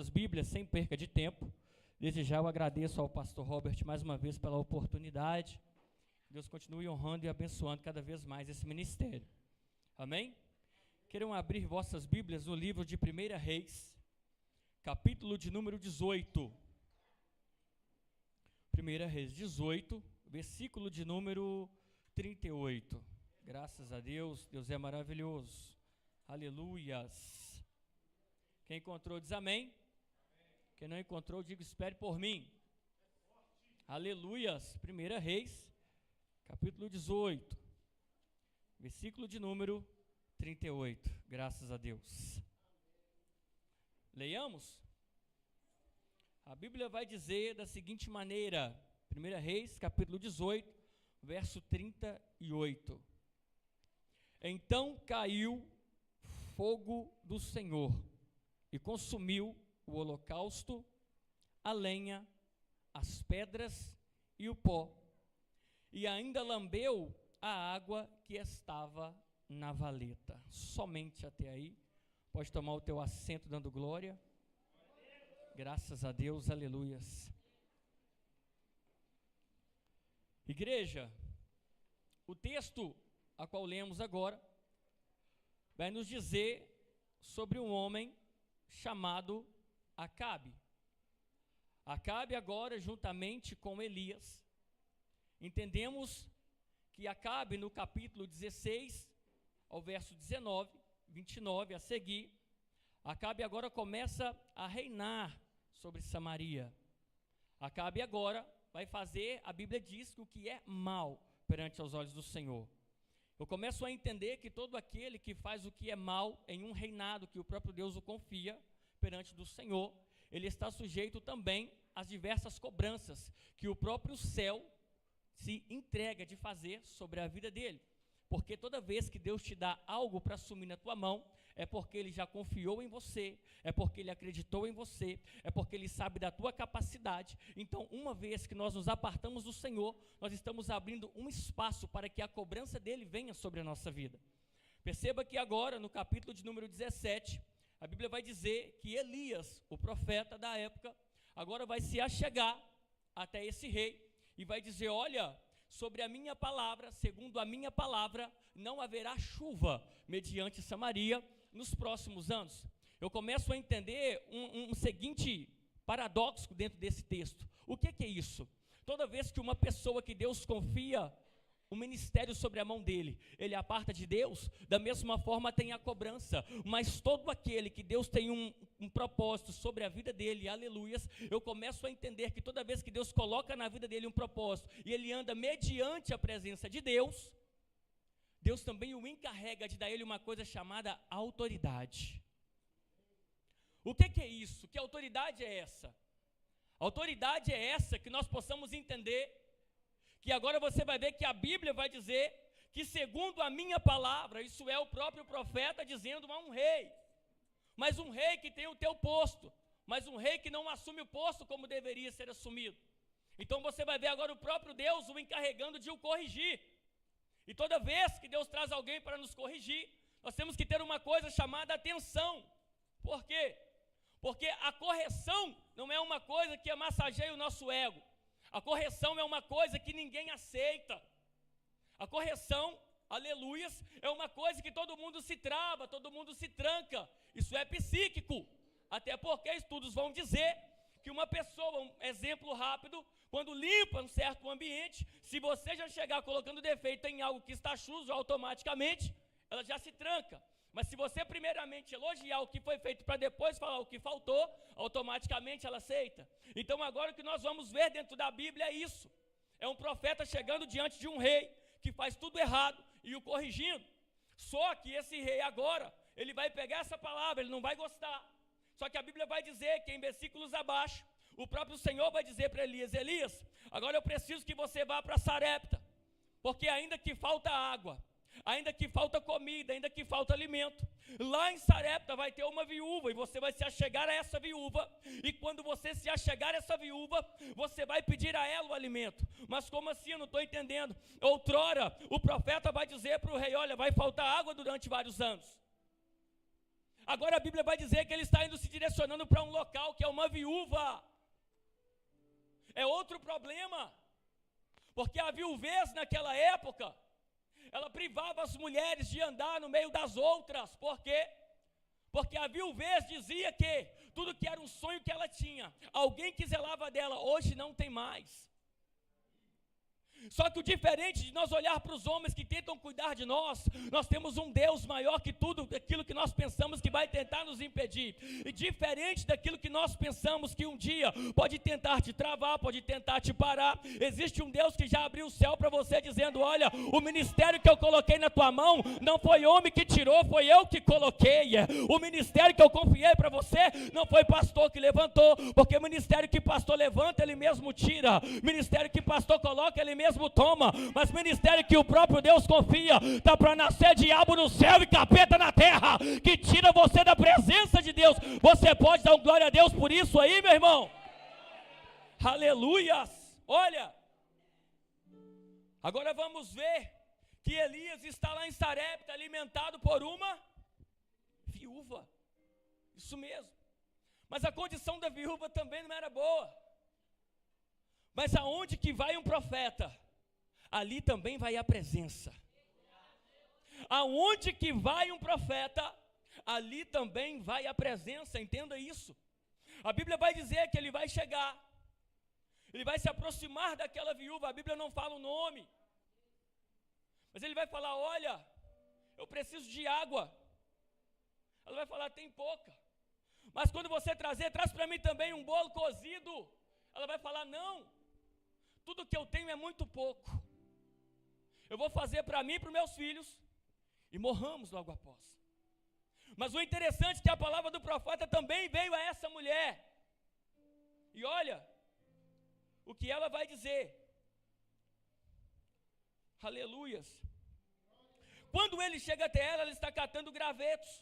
vossas Bíblias, sem perca de tempo, desde já eu agradeço ao pastor Robert mais uma vez pela oportunidade. Deus continue honrando e abençoando cada vez mais esse ministério. Amém? Queiram abrir vossas Bíblias no livro de 1 Reis, capítulo de número 18. 1 Reis 18, versículo de número 38. Graças a Deus, Deus é maravilhoso. Aleluias. Quem encontrou diz amém. Quem não encontrou, diga espere por mim. Aleluias. 1 Reis, capítulo 18, versículo de número 38. Graças a Deus. Leiamos. A Bíblia vai dizer da seguinte maneira, 1 Reis, capítulo 18, verso 38. Então caiu fogo do Senhor e consumiu o holocausto, a lenha, as pedras e o pó, e ainda lambeu a água que estava na valeta. Somente até aí. Pode tomar o teu assento dando glória. Graças a Deus, aleluias. Igreja, o texto a qual lemos agora vai nos dizer sobre um homem chamado Acabe. Acabe agora, juntamente com Elias, entendemos que Acabe, no capítulo 16, ao verso 19, 29 a seguir, Acabe agora começa a reinar sobre Samaria. Acabe agora vai fazer, a Bíblia diz, que o que é mal perante aos olhos do Senhor. Eu começo a entender que todo aquele que faz o que é mal em um reinado que o próprio Deus o confia perante do Senhor, ele está sujeito também às diversas cobranças que o próprio céu se entrega de fazer sobre a vida dele. Porque toda vez que Deus te dá algo para assumir na tua mão, é porque Ele já confiou em você, é porque Ele acreditou em você, é porque Ele sabe da tua capacidade. Então, uma vez que nós nos apartamos do Senhor, nós estamos abrindo um espaço para que a cobrança dEle venha sobre a nossa vida. Perceba que agora, no capítulo de número 17, a Bíblia vai dizer que Elias, o profeta da época, agora vai se achegar até esse rei e vai dizer: olha, sobre a minha palavra, segundo a minha palavra, não haverá chuva mediante Samaria nos próximos anos. Eu começo a entender um seguinte paradoxo dentro desse texto. O que é isso? Toda vez que uma pessoa que Deus confia o ministério sobre a mão dele, ele aparta de Deus, da mesma forma tem a cobrança. Mas todo aquele que Deus tem um propósito sobre a vida dele, aleluias, eu começo a entender que toda vez que Deus coloca na vida dele um propósito, e ele anda mediante a presença de Deus, Deus também o encarrega de dar a ele uma coisa chamada autoridade. O que é isso? Que autoridade é essa? Autoridade é essa que nós possamos entender que agora você vai ver que a Bíblia vai dizer que segundo a minha palavra, isso é o próprio profeta dizendo a um rei, mas um rei que tem o teu posto, mas um rei que não assume o posto como deveria ser assumido. Então você vai ver agora o próprio Deus o encarregando de o corrigir. E toda vez que Deus traz alguém para nos corrigir, nós temos que ter uma coisa chamada atenção. Por quê? Porque a correção não é uma coisa que massageia o nosso ego. A correção é uma coisa que ninguém aceita. A correção, aleluias, é uma coisa que todo mundo se trava, todo mundo se tranca. Isso é psíquico. Até porque estudos vão dizer que uma pessoa, um exemplo rápido, quando limpa um certo ambiente, se você já chegar colocando defeito em algo que está sujo, automaticamente ela já se tranca. Mas se você primeiramente elogiar o que foi feito para depois falar o que faltou, automaticamente ela aceita. Então agora o que nós vamos ver dentro da Bíblia é isso. É um profeta chegando diante de um rei que faz tudo errado e o corrigindo. Só que esse rei agora, ele vai pegar essa palavra, ele não vai gostar. Só que a Bíblia vai dizer que em versículos abaixo, o próprio Senhor vai dizer para Elias: Elias, agora eu preciso que você vá para Sarepta, porque ainda que falta água, ainda que falta comida, ainda que falta alimento, lá em Sarepta vai ter uma viúva, e você vai se achegar a essa viúva, e quando você se achegar a essa viúva, você vai pedir a ela o alimento. Mas como assim? Eu não estou entendendo. Outrora, o profeta vai dizer para o rei: olha, vai faltar água durante vários anos. Agora a Bíblia vai dizer que ele está indo se direcionando para um local que é uma viúva. É outro problema, porque a viuvez naquela época, ela privava as mulheres de andar no meio das outras. Por quê? Porque a viuvez dizia que tudo que era um sonho que ela tinha, alguém que zelava dela, hoje não tem mais. Só que o diferente de nós olhar para os homens que tentam cuidar de nós, nós temos um Deus maior que tudo aquilo que nós pensamos que vai tentar nos impedir. E diferente daquilo que nós pensamos que um dia pode tentar te travar, pode tentar te parar, existe um Deus que já abriu o céu para você dizendo: olha, o ministério que eu coloquei na tua mão, não foi homem que tirou, foi eu que coloquei. O ministério que eu confiei para você, não foi pastor que levantou, porque o ministério que pastor levanta, ele mesmo tira. Ministério que pastor coloca, ele mesmo toma, mas ministério que o próprio Deus confia, tá para nascer diabo no céu e capeta na terra, que tira você da presença de Deus. Você pode dar um glória a Deus por isso aí, meu irmão? Aleluias! Olha, agora vamos ver que Elias está lá em Sarepta, alimentado por uma viúva. Isso mesmo. Mas a condição da viúva também não era boa. Mas aonde que vai um profeta, ali também vai a presença. Aonde que vai um profeta, ali também vai a presença, entenda isso. A Bíblia vai dizer que ele vai chegar, ele vai se aproximar daquela viúva. A Bíblia não fala o nome, mas ele vai falar: olha, eu preciso de água. Ela vai falar: tem pouca. Mas quando você trazer, traz para mim também um bolo cozido. Ela vai falar: não, tudo que eu tenho é muito pouco. Eu vou fazer para mim e para os meus filhos, e morramos logo após. Mas o interessante é que a palavra do profeta também veio a essa mulher. E olha o que ela vai dizer. Aleluias. Quando ele chega até ela, ela está catando gravetos.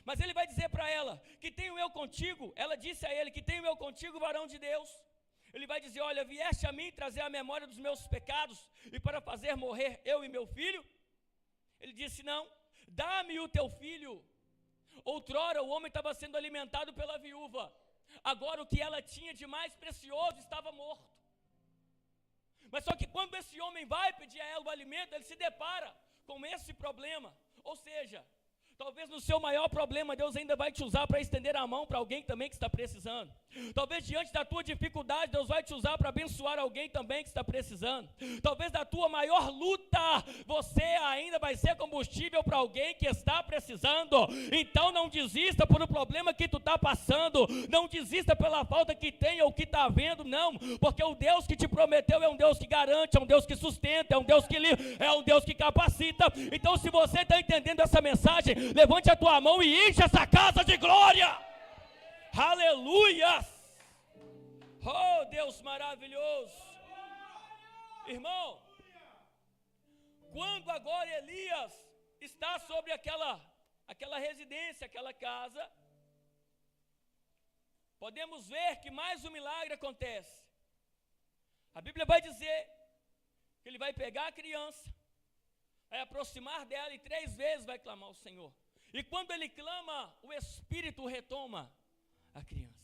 Mas ele vai dizer para ela: que tenho eu contigo. Ela disse a ele: que tenho eu contigo, varão de Deus. Ele vai dizer: olha, vieste a mim trazer a memória dos meus pecados e para fazer morrer eu e meu filho? Ele disse: não, dá-me o teu filho. Outrora o homem estava sendo alimentado pela viúva, agora o que ela tinha de mais precioso estava morto. Mas só que quando esse homem vai pedir a ela o alimento, ele se depara com esse problema. Ou seja, talvez no seu maior problema, Deus ainda vai te usar para estender a mão para alguém também que está precisando. Talvez diante da tua dificuldade, Deus vai te usar para abençoar alguém também que está precisando. Talvez da tua maior luta, você ainda vai ser combustível para alguém que está precisando. Então não desista por um problema que tu está passando. Não desista pela falta que tem ou que está havendo, não. Porque o Deus que te prometeu é um Deus que garante, é um Deus que sustenta, é um Deus que livra, é um Deus que capacita. Então, se você está entendendo essa mensagem, levante a tua mão e enche essa casa de glória. Aleluia! Oh, Deus maravilhoso! Irmão, quando agora Elias está sobre aquela residência, aquela casa, podemos ver que mais um milagre acontece. A Bíblia vai dizer que ele vai pegar a criança, vai aproximar dela e 3 vezes vai clamar ao Senhor. E quando ele clama, o Espírito retoma a criança.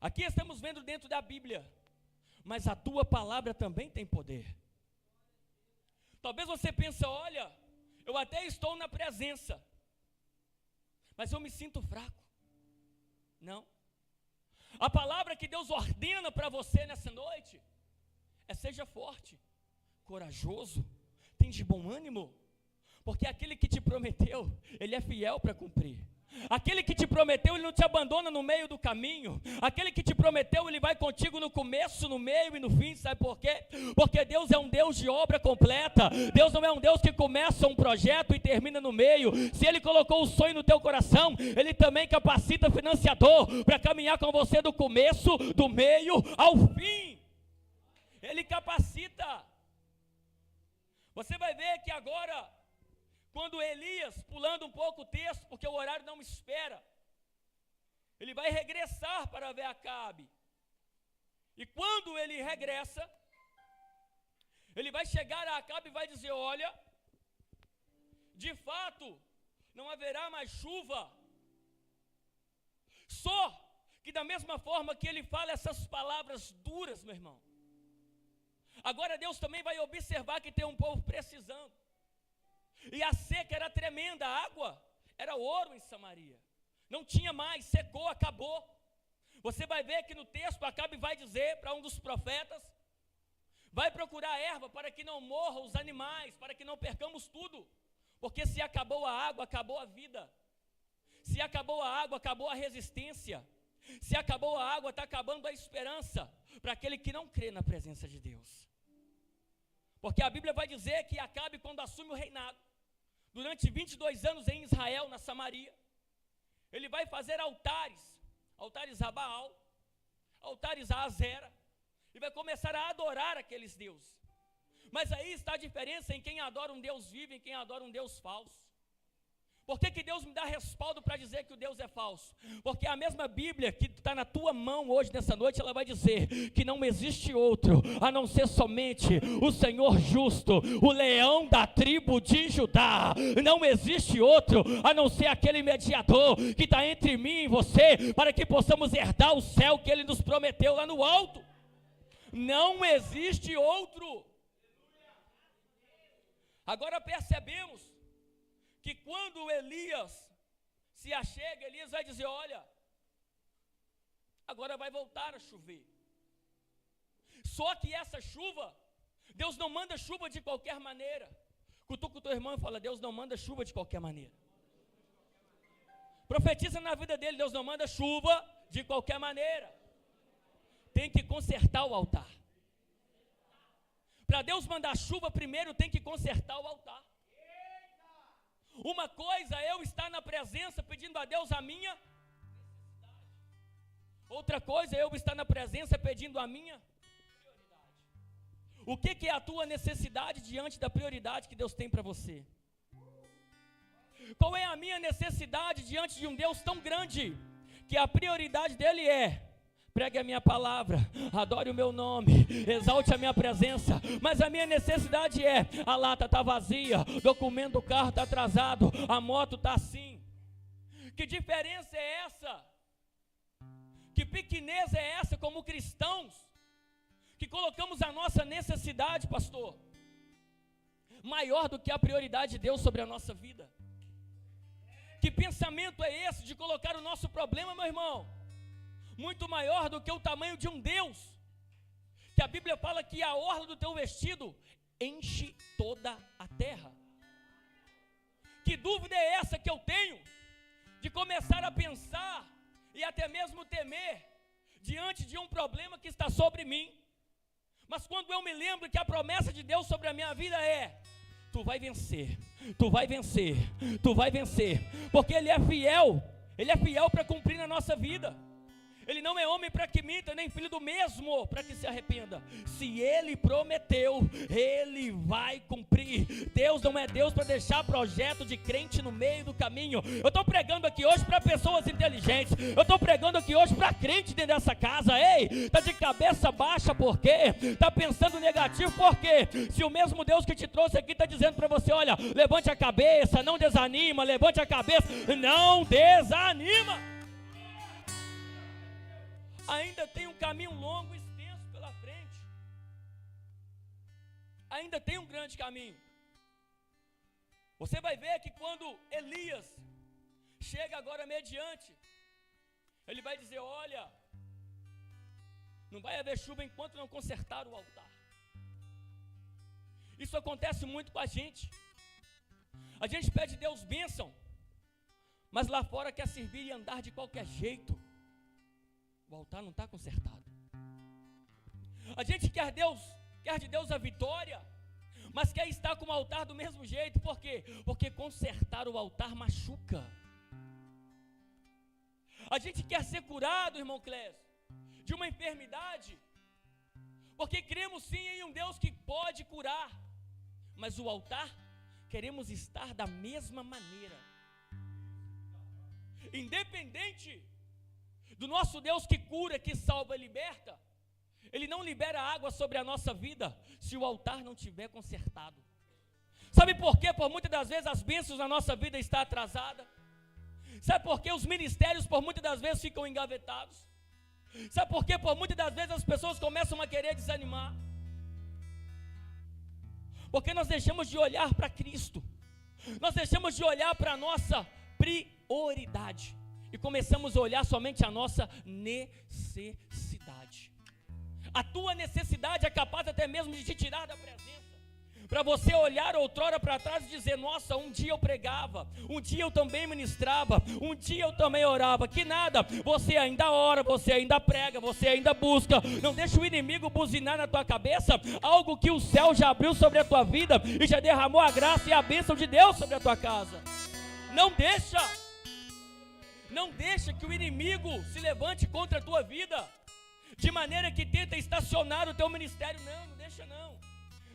Aqui estamos vendo dentro da Bíblia, mas a tua palavra também tem poder. Talvez você pense: olha, eu até estou na presença, mas eu me sinto fraco. Não. A palavra que Deus ordena para você nessa noite é: seja forte, corajoso, tem de bom ânimo, porque aquele que te prometeu, ele é fiel para cumprir. Aquele que te prometeu, ele não te abandona no meio do caminho. Aquele que te prometeu, ele vai contigo no começo, no meio e no fim. Sabe por quê? Porque Deus é um Deus de obra completa. Deus não é um Deus que começa um projeto e termina no meio. Se Ele colocou o sonho no teu coração, Ele também capacita financiador para caminhar com você do começo, do meio ao fim. Ele capacita. Você vai ver que agora, quando Elias, pulando um pouco o texto, porque o horário não me espera, ele vai regressar para ver Acabe. E quando ele regressa, ele vai chegar a Acabe e vai dizer: olha, de fato, não haverá mais chuva. Só que da mesma forma que ele fala essas palavras duras, meu irmão, agora Deus também vai observar que tem um povo precisando. E a seca era tremenda, a água era ouro em Samaria. Não tinha mais, secou, acabou. Você vai ver que no texto Acabe vai dizer para um dos profetas: vai procurar erva para que não morram os animais, para que não percamos tudo. Porque se acabou a água, acabou a vida. Se acabou a água, acabou a resistência. Se acabou a água, está acabando a esperança para aquele que não crê na presença de Deus. Porque a Bíblia vai dizer que Acabe, quando assume o reinado, durante 22 anos em Israel, na Samaria, ele vai fazer altares a Baal, altares a Azera, e vai começar a adorar aqueles deuses. Mas aí está a diferença em quem adora um Deus vivo e em quem adora um Deus falso. Por que Deus me dá respaldo para dizer que o Deus é falso? Porque a mesma Bíblia que está na tua mão hoje, nessa noite, ela vai dizer que não existe outro, a não ser somente o Senhor justo, o leão da tribo de Judá. Não existe outro, a não ser aquele mediador que está entre mim e você, para que possamos herdar o céu que Ele nos prometeu lá no alto. Não existe outro. Agora percebemos que quando Elias se achega, Elias vai dizer: olha, agora vai voltar a chover. Só que essa chuva, Deus não manda chuva de qualquer maneira. Cutuca o teu irmão e fala: Deus não manda chuva de qualquer maneira. Profetiza na vida dele: Deus não manda chuva de qualquer maneira. Tem que consertar o altar. Para Deus mandar chuva, primeiro tem que consertar o altar. Uma coisa é eu estar na presença pedindo a Deus a minha necessidade. Outra coisa é eu estar na presença pedindo a minha prioridade. O que é a tua necessidade diante da prioridade que Deus tem para você? Qual é a minha necessidade diante de um Deus tão grande que a prioridade dele é: pregue a minha palavra, adore o meu nome, exalte a minha presença. Mas a minha necessidade é: a lata está vazia, o documento do carro está atrasado, a moto está assim. Que diferença é essa? Que pequenez é essa como cristãos, que colocamos a nossa necessidade, pastor, maior do que a prioridade de Deus sobre a nossa vida? Que pensamento é esse de colocar o nosso problema, meu irmão, muito maior do que o tamanho de um Deus, que a Bíblia fala que a orla do teu vestido enche toda a terra? Que dúvida é essa que eu tenho de começar a pensar e até mesmo temer diante de um problema que está sobre mim? Mas quando eu me lembro que a promessa de Deus sobre a minha vida é: tu vai vencer, tu vai vencer, tu vai vencer, porque Ele é fiel para cumprir na nossa vida. Ele não é homem para que minta, nem filho do mesmo para que se arrependa. Se Ele prometeu, Ele vai cumprir. Deus não é Deus para deixar projeto de crente no meio do caminho. Eu estou pregando aqui hoje para pessoas inteligentes. Eu estou pregando aqui hoje para crente dentro dessa casa. Ei, está de cabeça baixa por quê? Está pensando negativo por quê? Se o mesmo Deus que te trouxe aqui está dizendo para você: olha, levante a cabeça, não desanima, levante a cabeça, não desanima. Ainda tem um caminho longo e extenso pela frente. Ainda tem um grande caminho. Você vai ver que quando Elias chega agora mediante, ele vai dizer: olha, não vai haver chuva enquanto não consertar o altar. Isso acontece muito com a gente. A gente pede Deus bênção, mas lá fora quer servir e andar de qualquer jeito. O altar não está consertado. A gente quer de Deus a vitória, mas quer estar com o altar do mesmo jeito. Por quê? Porque consertar o altar machuca. A gente quer ser curado, irmão Clésio, de uma enfermidade, porque cremos sim em um Deus que pode curar, mas o altar queremos estar da mesma maneira. Independente do nosso Deus que cura, que salva e liberta, Ele não libera água sobre a nossa vida se o altar não tiver consertado. Sabe por quê? Por muitas das vezes as bênçãos na nossa vida estão atrasadas. Sabe por quê? Os ministérios por muitas das vezes ficam engavetados. Sabe por quê? Por muitas das vezes as pessoas começam a querer desanimar. Porque nós deixamos de olhar para Cristo. Nós deixamos de olhar para a nossa prioridade. E começamos a olhar somente a nossa necessidade. A tua necessidade é capaz até mesmo de te tirar da presença. Para você olhar outrora para trás e dizer: nossa, um dia eu pregava, um dia eu também ministrava, um dia eu também orava. Que nada, você ainda ora, você ainda prega, você ainda busca. Não deixa o inimigo buzinar na tua cabeça algo que o céu já abriu sobre a tua vida e já derramou a graça e a bênção de Deus sobre a tua casa. Não deixa que o inimigo se levante contra a tua vida, de maneira que tenta estacionar o teu ministério. Não deixa não.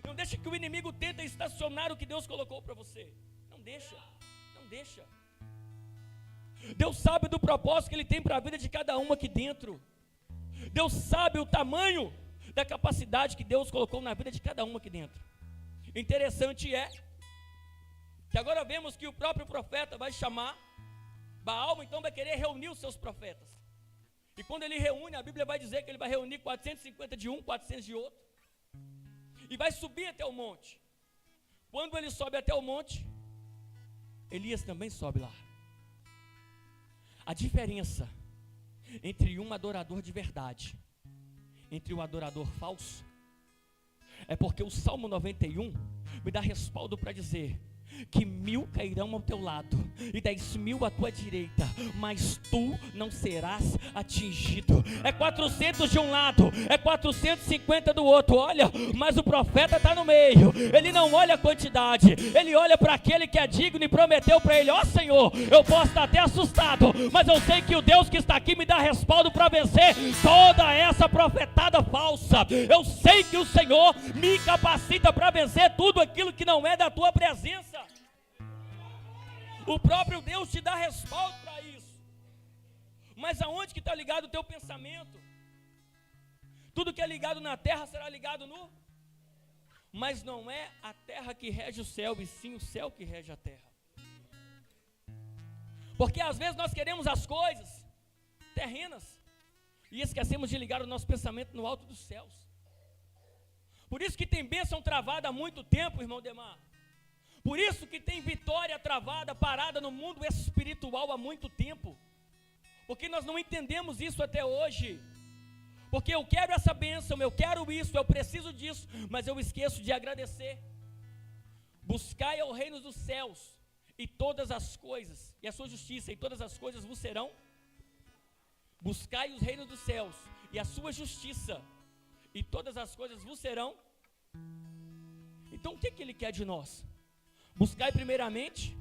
Não deixa que o inimigo tente estacionar o que Deus colocou para você. Não deixa. Deus sabe do propósito que Ele tem para a vida de cada um aqui dentro. Deus sabe o tamanho da capacidade que Deus colocou na vida de cada um aqui dentro. Interessante é que agora vemos que o próprio profeta vai chamar Baal, então vai querer reunir os seus profetas. E quando ele reúne, a Bíblia vai dizer que ele vai reunir 450 de um, 400 de outro. E vai subir até o monte. Quando ele sobe até o monte, Elias também sobe lá. A diferença entre um adorador de verdade, entre um adorador falso, é porque o Salmo 91 me dá respaldo para dizer que 1000 cairão ao teu lado e 10.000 à tua direita, mas tu não serás atingido. É 400 de um lado, é 450 do outro. Olha, mas o profeta está no meio. Ele não olha a quantidade, ele olha para aquele que é digno e prometeu para ele: ó Senhor, eu posso estar até assustado, mas eu sei que o Deus que está aqui me dá respaldo para vencer toda essa profetada falsa. Eu sei que o Senhor me capacita para vencer tudo aquilo que não é da tua presença. O próprio Deus te dá respaldo para isso. Mas aonde que está ligado o teu pensamento? Tudo que é ligado na terra será ligado no... Mas não é a terra que rege o céu, e sim o céu que rege a terra. Porque às vezes nós queremos as coisas terrenas e esquecemos de ligar o nosso pensamento no alto dos céus. Por isso que tem bênção travada há muito tempo, irmão Demar. Por isso que tem vitória travada, parada no mundo espiritual há muito tempo. Porque nós não entendemos isso até hoje. Porque eu quero essa bênção, eu quero isso, eu preciso disso, mas eu esqueço de agradecer. Buscai ao reino dos céus, e todas as coisas, e a sua justiça, e todas as coisas vos serão. Buscai os reinos dos céus, e a sua justiça, e todas as coisas vos serão. Então o que Ele quer de nós? Buscai primeiramente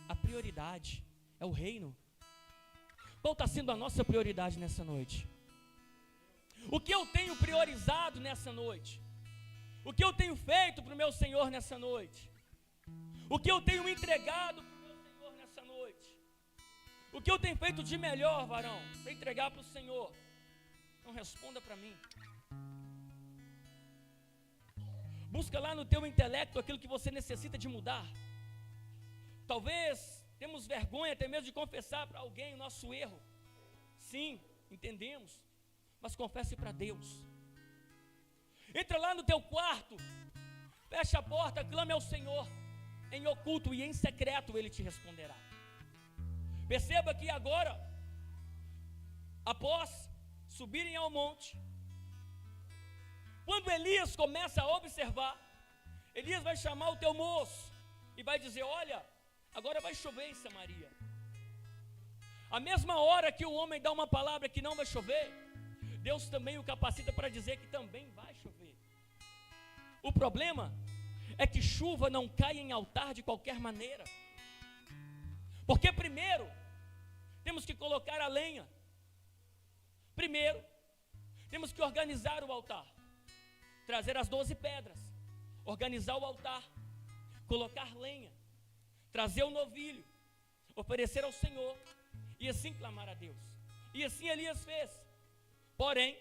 a prioridade, é o reino. Qual está sendo a nossa prioridade nessa noite? O que eu tenho priorizado nessa noite? O que eu tenho feito para o meu Senhor nessa noite? O que eu tenho entregado para o meu Senhor nessa noite? O que eu tenho feito de melhor, varão, para entregar para o Senhor? Não responda para mim. Busca lá no teu intelecto aquilo que você necessita de mudar. Talvez temos vergonha até mesmo de confessar para alguém o nosso erro. Sim, entendemos, mas confesse para Deus. Entra lá no teu quarto, fecha a porta, clame ao Senhor em oculto e em secreto Ele te responderá. Perceba que agora, após subirem ao monte, quando Elias começa a observar, Elias vai chamar o teu moço e vai dizer: olha, agora vai chover em Samaria. A mesma hora que o homem dá uma palavra que não vai chover, Deus também o capacita para dizer que também vai chover. O problema é que chuva não cai em altar de qualquer maneira. Porque primeiro temos que colocar a lenha. Primeiro temos que organizar o altar. Trazer as 12 pedras, organizar o altar, colocar lenha, trazer o novilho, oferecer ao Senhor e assim clamar a Deus. E assim Elias fez. Porém,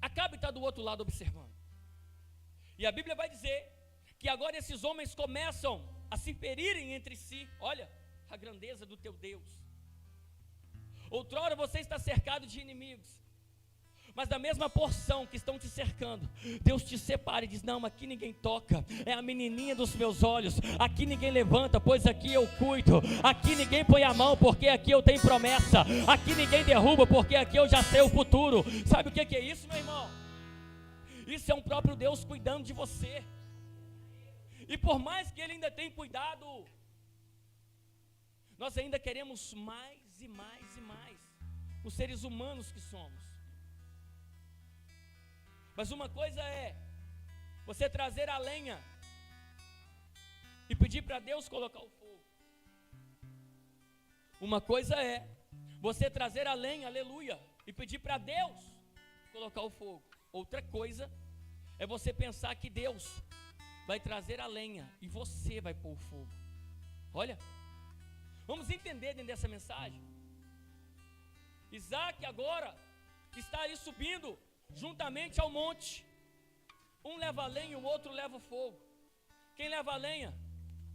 Acabe está do outro lado observando. E a Bíblia vai dizer que agora esses homens começam a se ferirem entre si. Olha a grandeza do teu Deus. Outrora você está cercado de inimigos, mas da mesma porção que estão te cercando, Deus te separa e diz: não, aqui ninguém toca, é a menininha dos meus olhos, aqui ninguém levanta, pois aqui eu cuido, aqui ninguém põe a mão, porque aqui eu tenho promessa, aqui ninguém derruba, porque aqui eu já sei o futuro. Sabe o que é isso, meu irmão? Isso é um próprio Deus cuidando de você. E por mais que Ele ainda tenha cuidado, nós ainda queremos mais e mais e mais, os seres humanos que somos. Mas uma coisa é você trazer a lenha e pedir para Deus colocar o fogo. Uma coisa é você trazer a lenha, aleluia, e pedir para Deus colocar o fogo. Outra coisa é você pensar que Deus vai trazer a lenha e você vai pôr o fogo. Olha, vamos entender dentro dessa mensagem. Isaac agora está aí subindo juntamente ao monte. Um leva a lenha e o outro leva o fogo. Quem leva a lenha?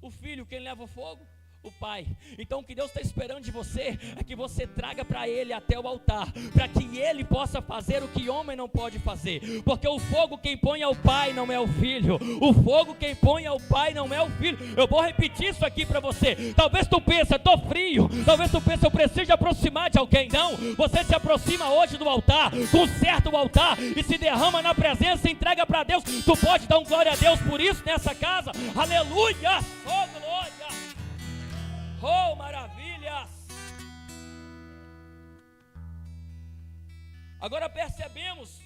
O filho. Quem leva o fogo? O pai. Então o que Deus está esperando de você é que você traga para Ele até o altar, para que Ele possa fazer o que homem não pode fazer. Porque o fogo quem põe é o pai, não é o filho. O fogo quem põe é o pai, não é o filho. Eu vou repetir isso aqui para você. Talvez tu pense, estou frio. Talvez tu pense, eu preciso aproximar de alguém. Não, você se aproxima hoje do altar, conserta o altar e se derrama na presença, entrega para Deus. Tu pode dar um glória a Deus por isso nessa casa? Aleluia! Oh glória! Oh, maravilhas! Agora percebemos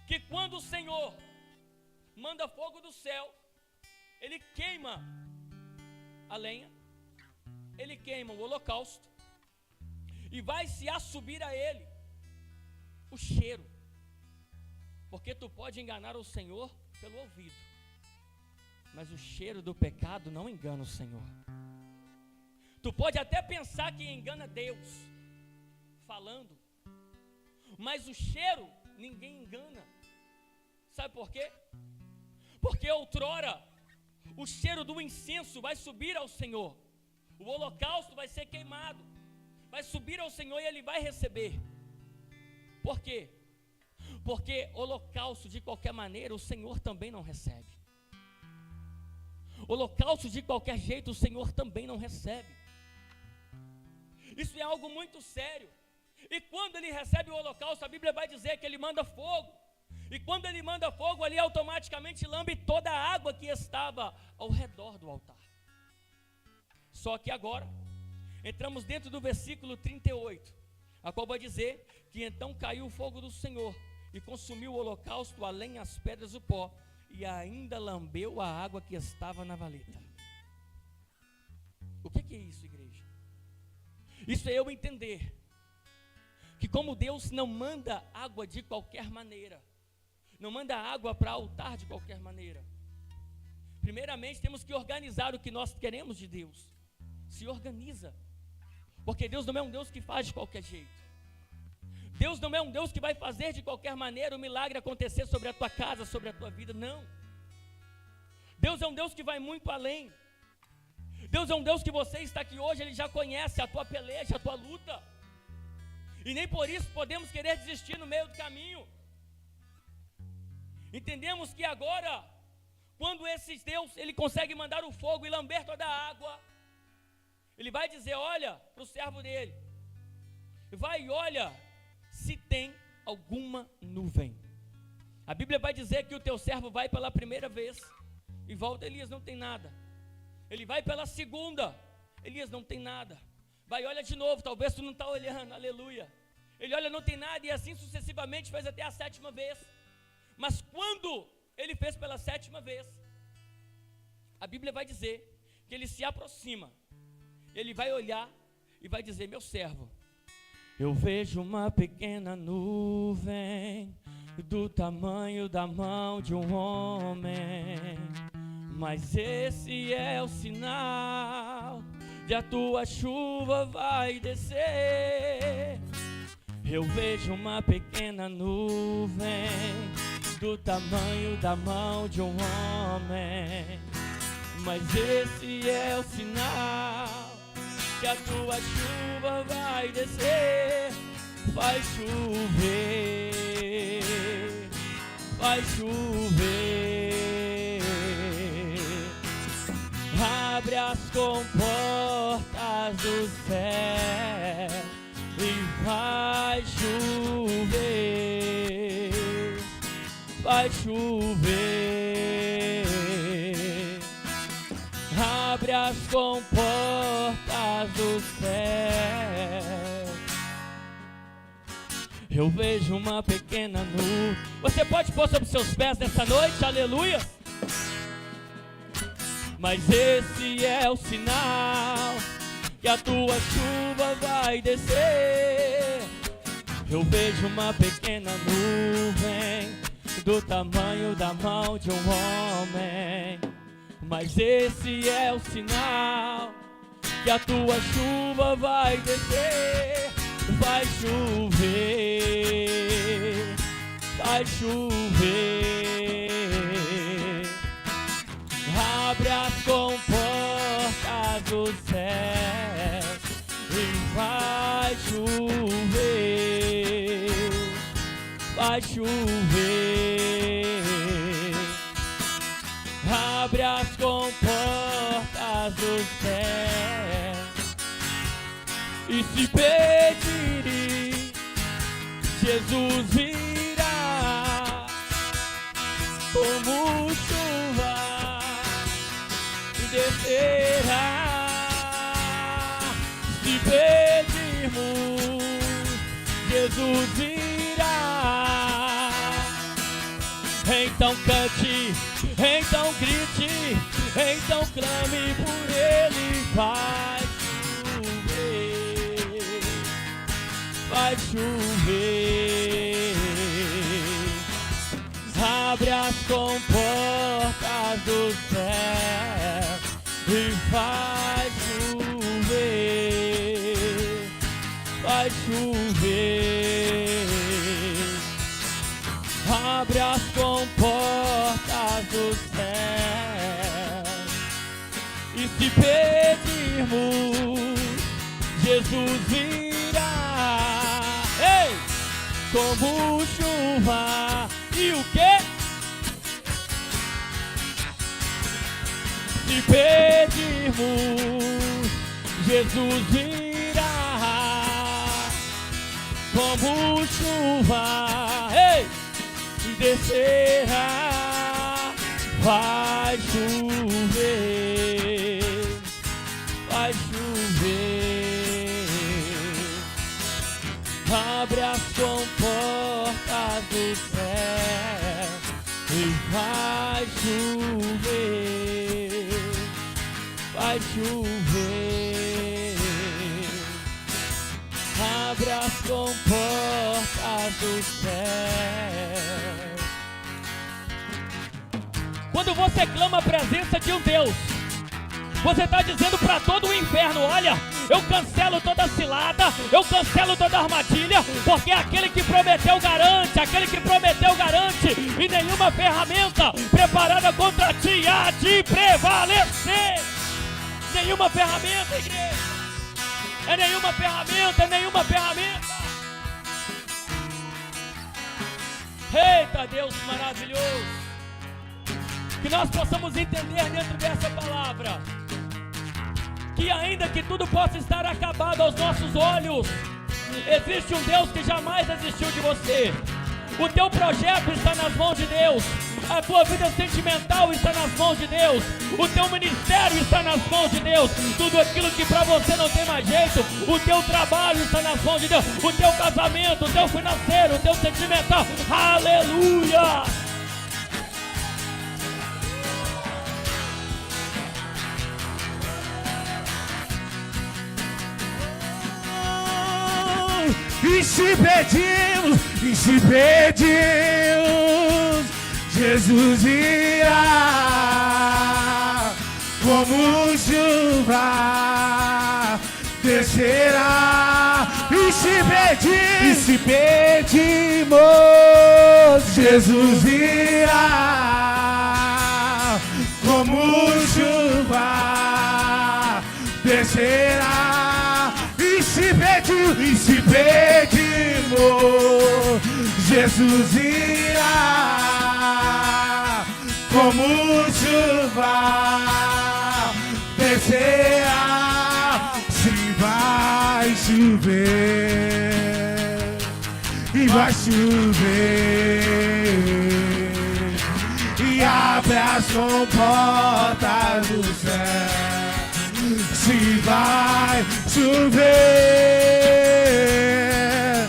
que quando o Senhor manda fogo do céu, Ele queima a lenha, Ele queima o holocausto, e vai se assubir a Ele o cheiro, porque tu pode enganar o Senhor pelo ouvido, mas o cheiro do pecado não engana o Senhor. Tu pode até pensar que engana Deus falando, mas o cheiro ninguém engana. Sabe por quê? Porque outrora o cheiro do incenso vai subir ao Senhor, o holocausto vai ser queimado, vai subir ao Senhor e Ele vai receber. Por quê? Porque holocausto de qualquer maneira o Senhor também não recebe. Holocausto de qualquer jeito o Senhor também não recebe. Isso é algo muito sério. E quando Ele recebe o holocausto, a Bíblia vai dizer que Ele manda fogo. E quando Ele manda fogo, ali automaticamente lambe toda a água que estava ao redor do altar. Só que agora, entramos dentro do versículo 38, a qual vai dizer que então caiu o fogo do Senhor e consumiu o holocausto, a lenha, as pedras, o pó, e ainda lambeu a água que estava na valeta. O que é isso, igreja? Isso é eu entender que como Deus não manda água de qualquer maneira, não manda água para altar de qualquer maneira. Primeiramente temos que organizar o que nós queremos de Deus. Se organiza, porque Deus não é um Deus que faz de qualquer jeito. Deus não é um Deus que vai fazer de qualquer maneira o milagre acontecer sobre a tua casa, sobre a tua vida, não. Deus é um Deus que vai muito além. Deus é um Deus que você está aqui hoje, Ele já conhece a tua peleja, a tua luta. E nem por isso podemos querer desistir no meio do caminho. Entendemos que agora, quando esse Deus, Ele consegue mandar o fogo e lamber toda a água, Ele vai dizer, olha, para o servo dele, vai e olha se tem alguma nuvem. A Bíblia vai dizer que o teu servo vai pela primeira vez e volta, Elias, não tem nada. Ele vai pela segunda, Elias, não tem nada. Vai, olha de novo, talvez tu não está olhando, aleluia. Ele olha, não tem nada, e assim sucessivamente fez até a sétima vez. Mas quando ele fez pela sétima vez, a Bíblia vai dizer que ele se aproxima, ele vai olhar e vai dizer, meu servo, eu vejo uma pequena nuvem do tamanho da mão de um homem, mas esse é o sinal de a tua chuva vai descer. Eu vejo uma pequena nuvem do tamanho da mão de um homem. Mas esse é o sinal que a tua chuva vai descer. Vai chover, vai chover. Abre as comportas do céu e vai chover, vai chover. Abre as comportas do céu. Eu vejo uma pequena nuvem. Você pode pôr sobre seus pés nessa noite, aleluia. Mas esse é o sinal que a tua chuva vai descer. Eu vejo uma pequena nuvem do tamanho da mão de um homem. Mas esse é o sinal que a tua chuva vai descer. Vai chover, vai chover. Abre as comportas do céu e vai chover, vai chover. Abre as comportas do céu. E se pedir, Jesus virá como chuva e descerá. Se pedirmos, Jesus virá. Então cante, então grite, então clame por Ele. Vai chover, abre as comportas do céu e vai chover, vai chover. Abre as comportas do céu e se pedirmos, Jesus virá. Ei! Como chuva e o quê? Se pedirmos, Jesus virá. Como chuva, ei! E descerá. Vai chover, vai chover. Abre as comportas do céu e vai chover, vai chover. Abre as comportas do céu. Quando você clama a presença de um Deus, você está dizendo para todo o inferno: olha, eu cancelo toda cilada, eu cancelo toda armadilha, porque aquele que prometeu garante, aquele que prometeu garante, e nenhuma ferramenta preparada contra ti há de prevalecer. Nenhuma ferramenta, igreja. É nenhuma ferramenta, é nenhuma ferramenta. Eita, Deus maravilhoso. Que nós possamos entender dentro dessa palavra que ainda que tudo possa estar acabado aos nossos olhos, existe um Deus que jamais desistiu de você. O teu projeto está nas mãos de Deus. A tua vida sentimental está nas mãos de Deus. O teu ministério está nas mãos de Deus. Tudo aquilo que para você não tem mais jeito, o teu trabalho está nas mãos de Deus. O teu casamento, o teu financeiro, o teu sentimental. Aleluia! E se pedimos, Jesus irá, como chuva descerá. E E se pedimos, Jesus irá, como chuva descerá. E se pedimos, Jesus irá, como chuva descerá. Se vai chover, e vai chover, e abre as comportas do céu. Se vai chover,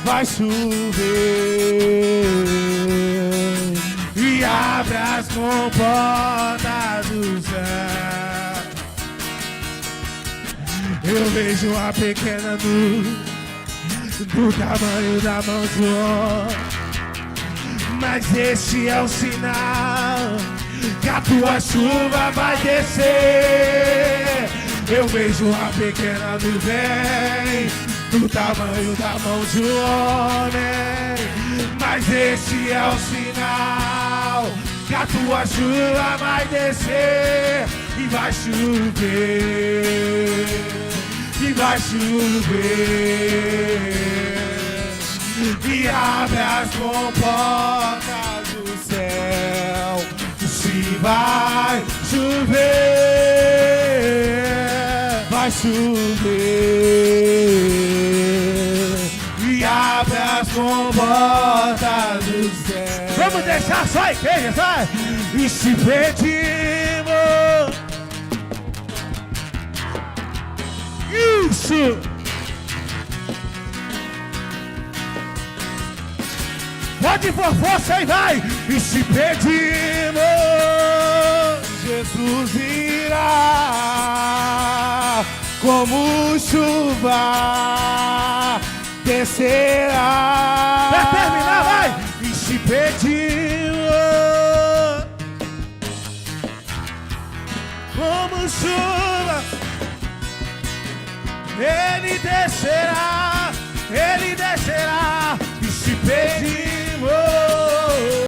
vai chover, e abre as comportas do céu. Eu vejo uma pequena nuvem do tamanho da mão de um homem, mas esse é o sinal que a tua chuva vai descer. Eu vejo uma pequena nuvem do tamanho da mão de um homem, mas esse é o sinal que a tua chuva vai descer. E vai chover, e vai chover, e abre as comportas do céu. Se vai chover, vai chover, e abre as comportas do céu. Vamos deixar só a igreja, sai! E se pedimos, isso! Pode por força aí, vai! E se pedimos, Jesus irá, como chuva descerá. Pra terminar, vai! E se pedimos, como chuva, ele descerá.